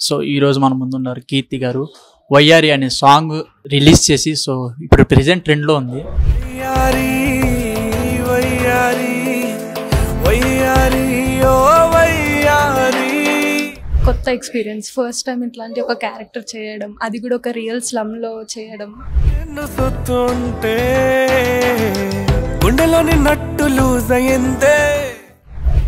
So ఈరోజు మన ముందున్నారు కీర్తి గారు. వయ్యారి అనే సాంగ్ రిలీజ్ చేసి సో ఇప్పుడు ప్రెజెంట్ ట్రెండ్లో ఉంది. కొత్త ఎక్స్పీరియన్స్, ఫస్ట్ టైం ఇట్లాంటి ఒక క్యారెక్టర్ చేయడం, అది కూడా ఒక రియల్ స్లమ్లో చేయడం.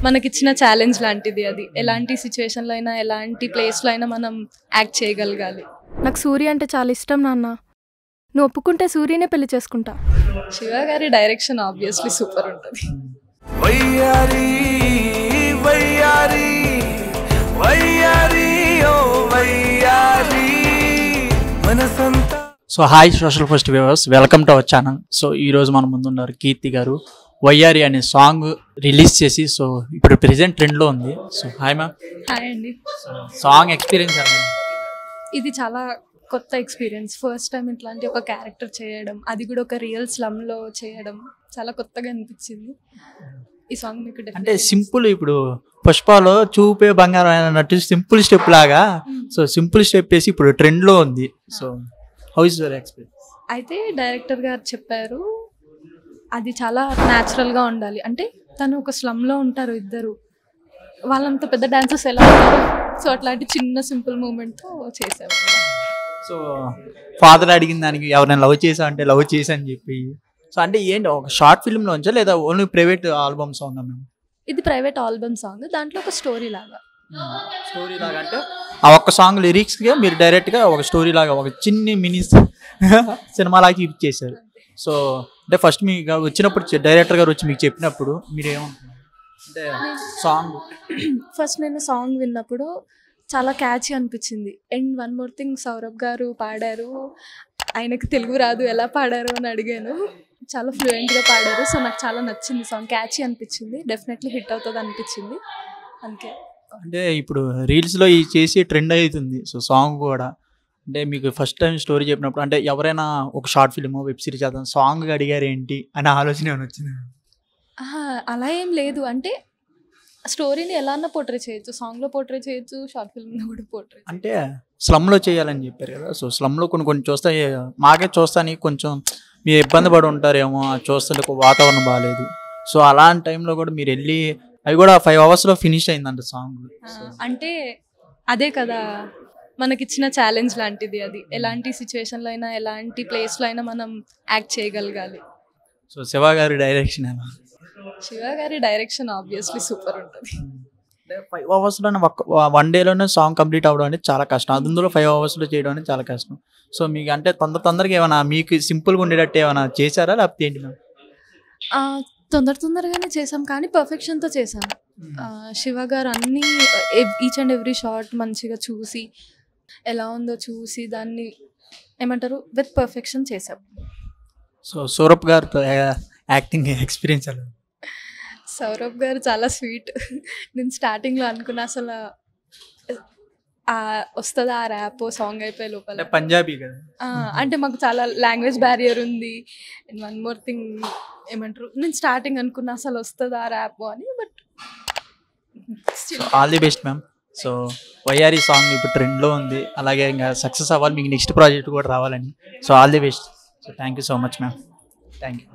మనకిచ్చిన ఛాలెంజ్ లాంటిది అది. ఎలాంటి సిచ్యువేషన్లో అయినా, ఎలాంటి ప్లేస్లో అయినా మనం యాక్ట్ చేయగలగాలి. నాకు సూర్య అంటే చాలా ఇష్టం నాన్న. నువ్వు ఒప్పుకుంటే సూర్యనే పెళ్లి చేసుకుంటా. శివ గారి డైరెక్షన్ ఆబ్వియస్లీ సూపర్ ఉంటుంది. So hi social first viewers, welcome to our channel. So ఈరోజు మన ముందున్నారు కీర్తి గారు. వయ్యారి అనే సాంగ్ రిలీజ్ చేసి సో ఇప్పుడు ప్రెజెంట్ ట్రెండ్లో ఉంది. So hi ma'am. హాయ్ అండి. సాంగ్ ఎక్స్పీరియన్స్ ఇది చాలా కొత్త ఎక్స్పీరియన్స్, ఫస్ట్ టైం ఇట్లాంటి ఒక క్యారెక్టర్ చేయడం, అది కూడా ఒక రియల్ స్లమ్లో చేయడం చాలా కొత్తగా అనిపించింది. ఈ సాంగ్ మీకు అంటే సింపుల్, ఇప్పుడు పుష్పలో చూపే బంగారం అన్నట్టు సింపుల్ స్టెప్ లాగా, సో సింపుల్ స్టెప్ వేసి ఇప్పుడు ట్రెండ్లో ఉంది. So how is your experience? అయితే డైరెక్టర్ గారు చెప్పారు అది చాలా న్యాచురల్గా ఉండాలి. అంటే తను ఒక స్లమ్లో ఉంటారు ఇద్దరు, వాళ్ళంత పెద్ద డాన్సర్స్ ఎలా ఉంటారు, సో అట్లాంటి చిన్న సింపుల్ మూమెంట్తో చేసాము. సో ఫాదర్ అడిగిన దానికి ఎవరైనా లవ్ చేసా అంటే లవ్ చేసా అని చెప్పి, సో అంటే ఏంటి ఒక షార్ట్ ఫిల్మ్లో ఉంచా లేదా ఓన్లీ ప్రైవేట్ ఆల్బమ్ సాంగ్ మేము? ఇది ప్రైవేట్ ఆల్బమ్ సాంగ్, దాంట్లో ఒక స్టోరీ లాగా. స్టోరీ లాగా అంటే ఆ ఒక్క సాంగ్ లిరిక్స్గా మీరు డైరెక్ట్గా ఒక స్టోరీ లాగా ఒక చిన్ని మినీ సినిమా లాగా చూపించేశారు. సో అంటే ఫస్ట్ మీకు వచ్చినప్పుడు డైరెక్టర్ గారు వచ్చి మీకు చెప్పినప్పుడు మీరు ఏమనుకున్నారు? అంటే సాంగ్ ఫస్ట్ నేను సాంగ్ విన్నప్పుడు చాలా క్యాచీ అనిపించింది. And one more thing, Saurabh గారు పాడారు, ఆయనకు తెలుగు రాదు, ఎలా పాడారు అని అడిగాను. చాలా ఫ్లూయెంట్గా పాడారు. సో నాకు చాలా నచ్చింది సాంగ్, క్యాచీ అనిపించింది, డెఫినెట్లీ హిట్ అవుతుంది అనిపించింది. అందుకే అంటే ఇప్పుడు రీల్స్లో ఈ చేసి ట్రెండ్ అవుతుంది. సో సాంగ్ కూడా అంటే మీకు ఫస్ట్ టైం స్టోరీ చెప్పినప్పుడు అంటే ఎవరైనా ఒక షార్ట్ ఫిల్మ్ వెబ్ సిరీస్ చేద్దాం సాంగ్ అడిగారు ఏంటి అనే ఆలోచన ఏమైనా వచ్చింది? అలా ఏం లేదు. అంటే స్టోరీని ఎలా అన్నా పోర్ట్రే చేయొచ్చు, సాంగ్లో పోర్ట్రే చేయొచ్చు, షార్ట్ ఫిల్మ్లో కూడా పోర్ట్రే. అంటే స్లమ్లో చేయాలని చెప్పారు కదా, సో స్లమ్లో కొన్ని చూస్తే మాకే చూస్తానికి కొంచెం మీరు ఇబ్బంది పడి ఉంటారేమో, చూస్తుంటే వాతావరణం బాగాలేదు. సో అలాంటి టైంలో కూడా మీరు వెళ్ళి అవి కూడా 5 అవర్స్లో ఫినిష్ అయిందంట సాంగ్. అంటే అదే కదా మనకిచ్చిన ఛాలెంజ్ లాంటిది అది. ఎలాంటి సిచ్యువేషన్లో అయినా, ఎలాంటి ప్లేస్లో అయినా మనం యాక్ట్ చేయగలగాలి. సో శివ గారి డైరెక్షన్ ఎలా? శివ గారి డైరెక్షన్ ఆబ్వియస్లీ సూపర్ ఉంటుంది. 5 అవర్స్లోనే వన్ డేలోనే సాంగ్ కంప్లీట్ అవ్వడం అనేది చాలా కష్టం, అందులో 5 అవర్స్లో చేయడం అనేది చాలా కష్టం. సో మీకు అంటే తొందరగా ఏమైనా మీకు సింపుల్గా ఉండేటట్టు ఏమైనా చేశారా లేకపోతే ఏంటి? తొందరగానే చేసాం, కానీ పర్ఫెక్షన్తో చేసాం. శివ గారు అన్నీ ఈచ్ అండ్ ఎవ్రీ షాట్ మంచిగా చూసి, ఎలా ఉందో చూసి, దాన్ని ఏమంటారు విత్ పర్ఫెక్షన్ చేసాం. సో సౌరభ్ గారితో యాక్టింగ్ ఎక్స్పీరియన్స్ అలా? సౌరభ్ గారు చాలా స్వీట్. నేను స్టార్టింగ్లో అనుకున్నా అసలు వస్తుందా ఆ ర్యాప్ సాంగ్ అయిపోయే లోపల. పంజాబీ కదా, అంటే మాకు చాలా లాంగ్వేజ్ బ్యారియర్ ఉంది. అండ్ వన్ మోర్ థింగ్ ఏమంటారు, నేను స్టార్టింగ్ అనుకున్నా అసలు వస్తుందా ఆ ర్యాప్ అని. But all the best ma'am. So వయ్యారి సాంగ్ ఇప్పుడు ట్రెండ్లో ఉంది, అలాగే ఇంకా సక్సెస్ అవ్వాలి, మీకు నెక్స్ట్ ప్రాజెక్ట్ కూడా రావాలని. So all the best. So thank you so much ma'am. Thank you.